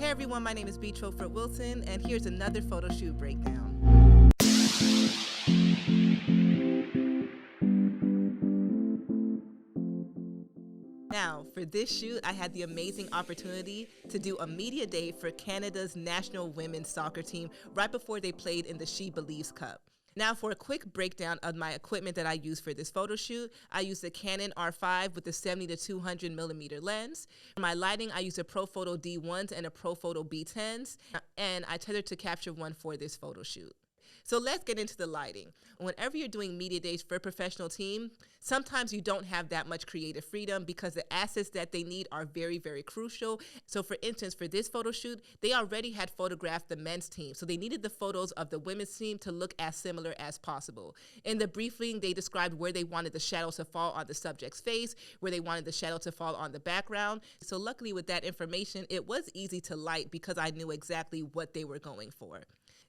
Hey everyone, my name is Trofort Wilson, and here's another photo shoot breakdown. Now, for this shoot, I had the amazing opportunity to do a media day for Canada's national women's soccer team right before they played in the She Believes Cup. Now, for a quick breakdown of my equipment that I used for this photo shoot, I used the Canon R5 with the 70 to 200 millimeter lens. For my lighting, I used a Profoto D1s and a Profoto B10s, and I tethered to capture one for this photo shoot. So let's get into the lighting. Whenever you're doing media days for a professional team, sometimes you don't have that much creative freedom because the assets that they need are very, very crucial. So for instance, for this photo shoot, they already had photographed the men's team. So they needed the photos of the women's team to look as similar as possible. In the briefing, they described where they wanted the shadow to fall on the subject's face, where they wanted the shadow to fall on the background. So luckily with that information, it was easy to light because I knew exactly what they were going for.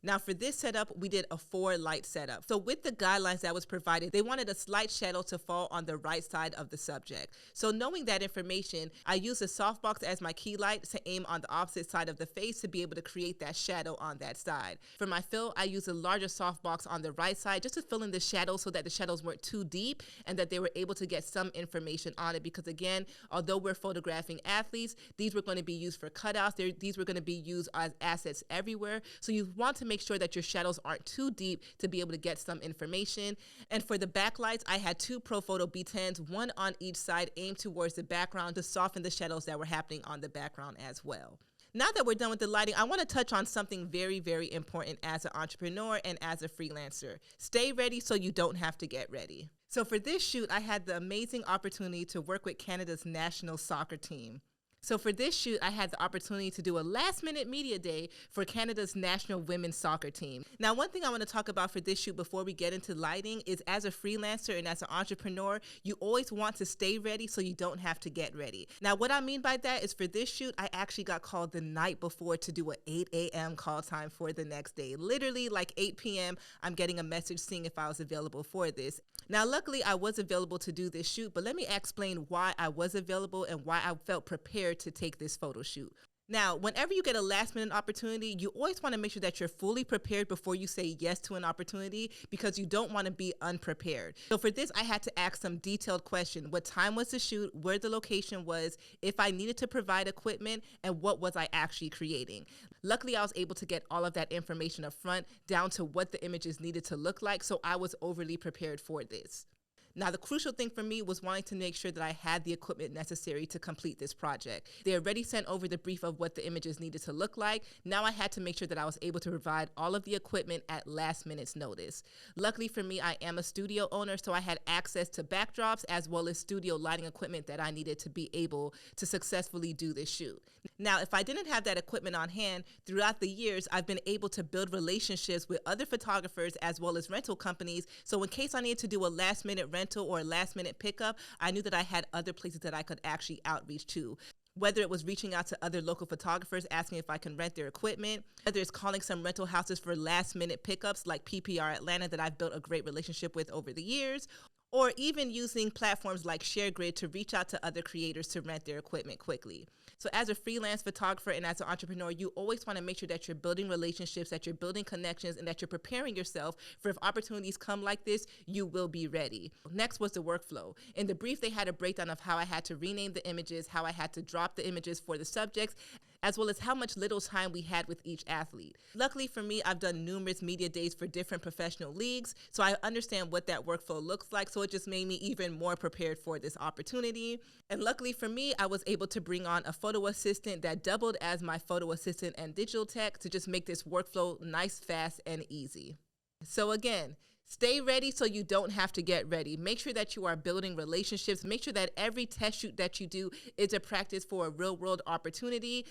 Now for this setup, we did a 4-light setup. So with the guidelines that was provided, they wanted a slight shadow to fall on the right side of the subject. So knowing that information, I used a softbox as my key light to aim on the opposite side of the face to be able to create that shadow on that side. For my fill, I used a larger softbox on the right side just to fill in the shadows so that the shadows weren't too deep and that they were able to get some information on it because again, although we're photographing athletes, these were going to be used for cutouts. These were going to be used as assets everywhere. So you want to make sure that your shadows aren't too deep to be able to get some information. And for the backlights, I had 2 Profoto B10s, one on each side aimed towards the background to soften the shadows that were happening on the background as well. Now that we're done with the lighting, I want to touch on something very, very important as an entrepreneur and as a freelancer. Stay ready so you don't have to get ready. So for this shoot, I had the amazing opportunity to work with Canada's national soccer team. So for this shoot, I had the opportunity to do a last-minute media day for Canada's national women's soccer team. Now, one thing I want to talk about for this shoot before we get into lighting is as a freelancer and as an entrepreneur, you always want to stay ready so you don't have to get ready. Now, what I mean by that is for this shoot, I actually got called the night before to do an 8 a.m. call time for the next day. Literally like 8 p.m., I'm getting a message seeing if I was available for this. Now, luckily, I was available to do this shoot, but let me explain why I was available and why I felt prepared to take this photo shoot. Now, whenever you get a last-minute opportunity, you always want to make sure that you're fully prepared before you say yes to an opportunity because you don't want to be unprepared. So for this, I had to ask some detailed questions. What time was the shoot, where the location was, if I needed to provide equipment, and what was I actually creating. Luckily, I was able to get all of that information up front down to what the images needed to look like, so I was overly prepared for this. Now, the crucial thing for me was wanting to make sure that I had the equipment necessary to complete this project. They already sent over the brief of what the images needed to look like. Now I had to make sure that I was able to provide all of the equipment at last minute's notice. Luckily for me, I am a studio owner, so I had access to backdrops as well as studio lighting equipment that I needed to be able to successfully do this shoot. Now, if I didn't have that equipment on hand, throughout the years, I've been able to build relationships with other photographers as well as rental companies. So in case I needed to do a last-minute rental or a last-minute pickup, I knew that I had other places that I could actually outreach to. Whether it was reaching out to other local photographers, asking if I can rent their equipment, whether it's calling some rental houses for last-minute pickups like PPR Atlanta that I've built a great relationship with over the years, or even using platforms like ShareGrid to reach out to other creators to rent their equipment quickly. So as a freelance photographer and as an entrepreneur, you always want to make sure that you're building relationships, that you're building connections, and that you're preparing yourself for if opportunities come like this, you will be ready. Next was the workflow. In the brief, they had a breakdown of how I had to rename the images, how I had to drop the images for the subjects, as well as how much little time we had with each athlete. Luckily for me, I've done numerous media days for different professional leagues, so I understand what that workflow looks like, so it just made me even more prepared for this opportunity. And luckily for me, I was able to bring on a photo assistant that doubled as my photo assistant and digital tech to just make this workflow nice, fast, and easy. So again, stay ready so you don't have to get ready. Make sure that you are building relationships. Make sure that every test shoot that you do is a practice for a real-world opportunity.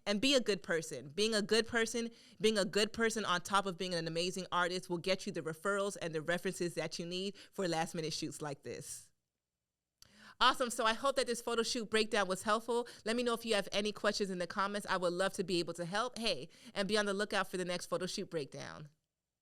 And be a good person. Being a good person on top of being an amazing artist will get you the referrals and the references that you need for last-minute shoots like this. Awesome. So I hope that this photo shoot breakdown was helpful. Let me know if you have any questions in the comments. I would love to be able to help. Hey, and be on the lookout for the next photo shoot breakdown.